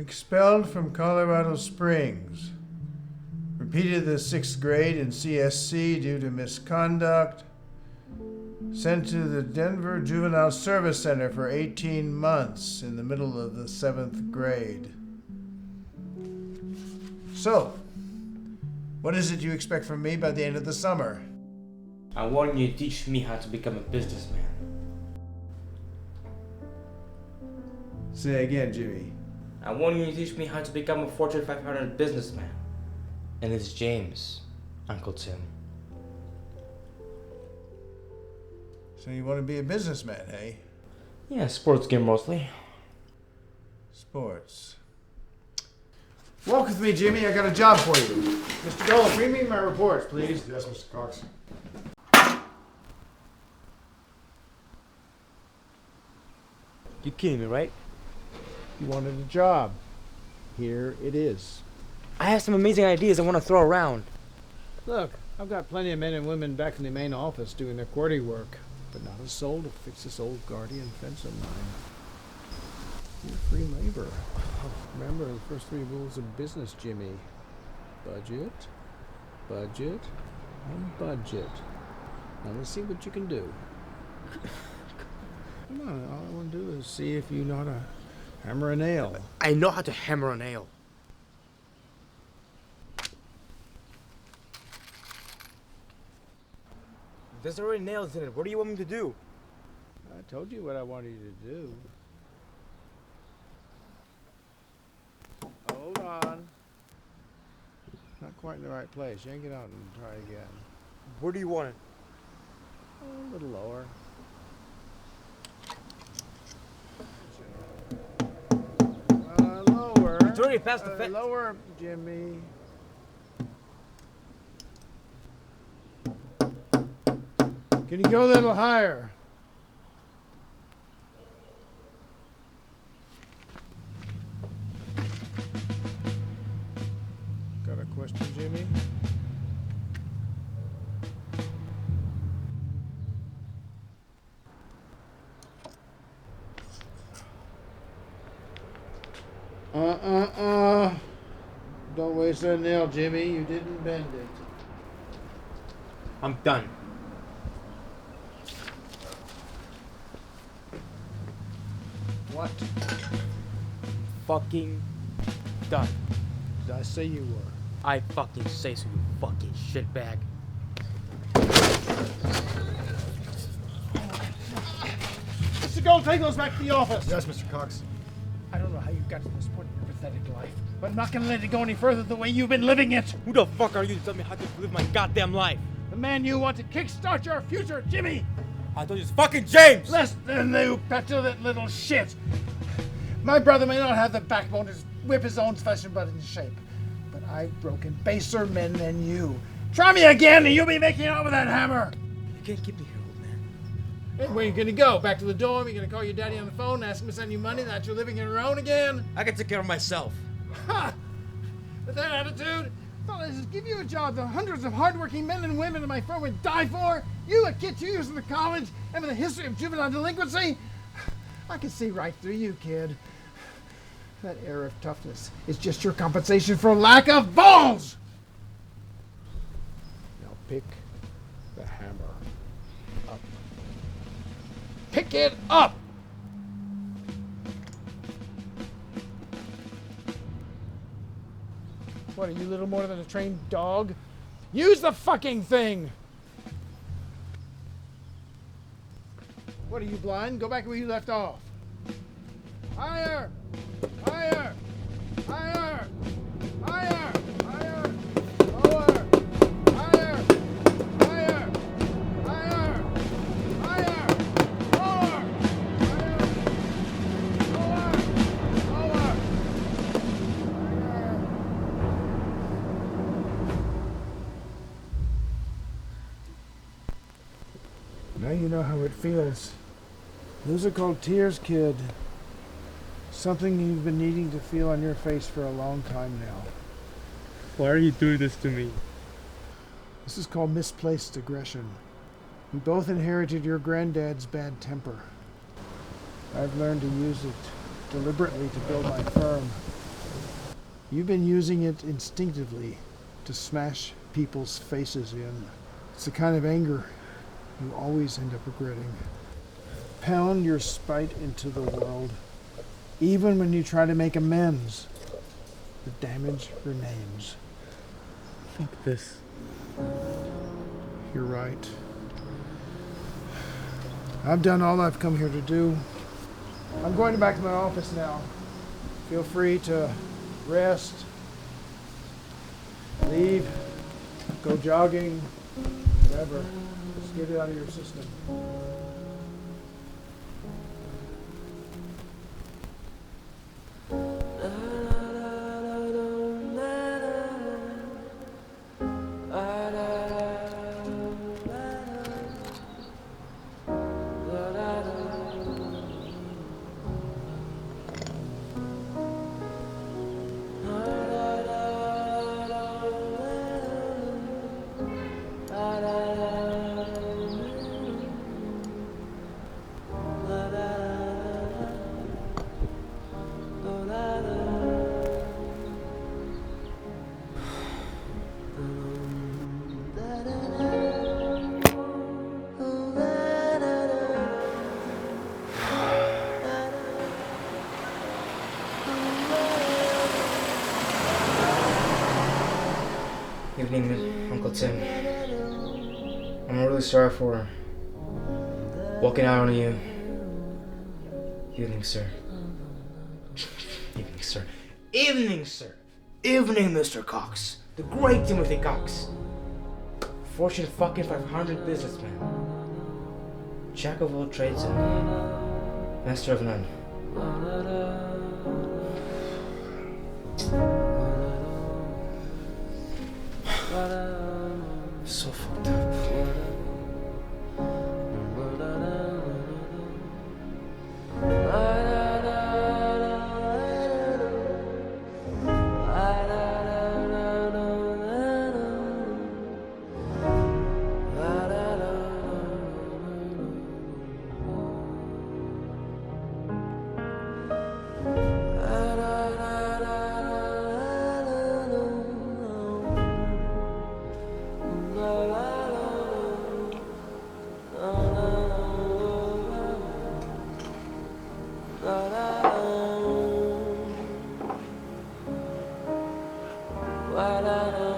Expelled from Colorado Springs. Repeated the 6th grade in CSC due to misconduct. Sent to the Denver Juvenile Service Center for 18 months in the middle of the 7th grade. So, what is it you expect from me by the end of the summer? I want you to teach me how to become a businessman. Say again, Jimmy. I want you to teach me how to become a Fortune 500 businessman. And it's James, Uncle Tim. So you want to be a businessman, eh? Yeah, sports game mostly. Sports. Walk with me, Jimmy. I got a job for you. Mr. Dole, bring me my reports, please. Yes, Mr. Cox. You kidding me, right? You wanted a job. Here it is. I have some amazing ideas I want to throw around. Look, I've got plenty of men and women back in the main office doing their QWERTY work, but not a soul to fix this old guardian fence of mine. You're free labor. Remember the first 3 rules of business, Jimmy. Budget, budget, and budget. Now let's see what you can do. Come on, all I want to do is see if you know how to hammer a nail. I know how to hammer a nail. There's already nails in it. What do you want me to do? I told you what I wanted you to do. Hold on. Not quite in the right place. Yank it out and try again. Where do you want it? A little lower. Lower. It's already past the fence. Lower, Jimmy. Can you go a little higher? Got a question, Jimmy? Don't waste that nail, Jimmy. You didn't bend it. I'm done. What? Fucking done. Did I say you were? I fucking say so, you fucking shitbag. Mr. Gold, take those back to the office. Yes, Mr. Cox. I don't know how you got to this point in your pathetic life, but I'm not gonna let it go any further the way you've been living it. Who the fuck are you to tell me how to live my goddamn life? The man you want to kickstart your future, Jimmy! I told you it's fucking James! Less than you petulant little shit! My brother may not have the backbone to whip his own flesh and blood into shape, but I've broken baser men than you. Try me again and you'll be making out with that hammer! You can't keep me here, old man. Hey, where are you gonna go? Back to the dorm? You gonna call your daddy on the phone and ask him to send you money that you're living on your own again? I can take care of myself. Ha! With that attitude, fellas, just give you a job that hundreds of hardworking men and women in my firm would die for. You, a kid 2 years in the college, and with a history of juvenile delinquency. I can see right through you, kid. That air of toughness is just your compensation for lack of balls. Now pick the hammer up. Pick it up! What, are you little more than a trained dog? Use the fucking thing! What, are you blind? Go back where you left off. Higher! Higher! Higher! Higher! Higher! Lower! Higher! Higher! Higher! Higher! Lower! Higher! Lower! Lower! Higher! Now you know how it feels. Those are called tears, kid. Something you've been needing to feel on your face for a long time now. Why are you doing this to me? This is called misplaced aggression. We both inherited your granddad's bad temper. I've learned to use it deliberately to build my firm. You've been using it instinctively to smash people's faces in. It's the kind of anger you always end up regretting. Pound your spite into the world. Even when you try to make amends, the damage remains. Fuck this. You're right. I've done all I've come here to do. I'm going back to my office now. Feel free to rest, leave, go jogging, whatever. Just get it out of your system. Evening, Uncle Tim. I'm really sorry for walking out on you. Evening, sir. Evening, sir. Evening, sir. Evening, Mr. Cox. The great Timothy Cox. Fortune fucking 500 businessman. Jack of all trades and master of none. So fucked up. La la la.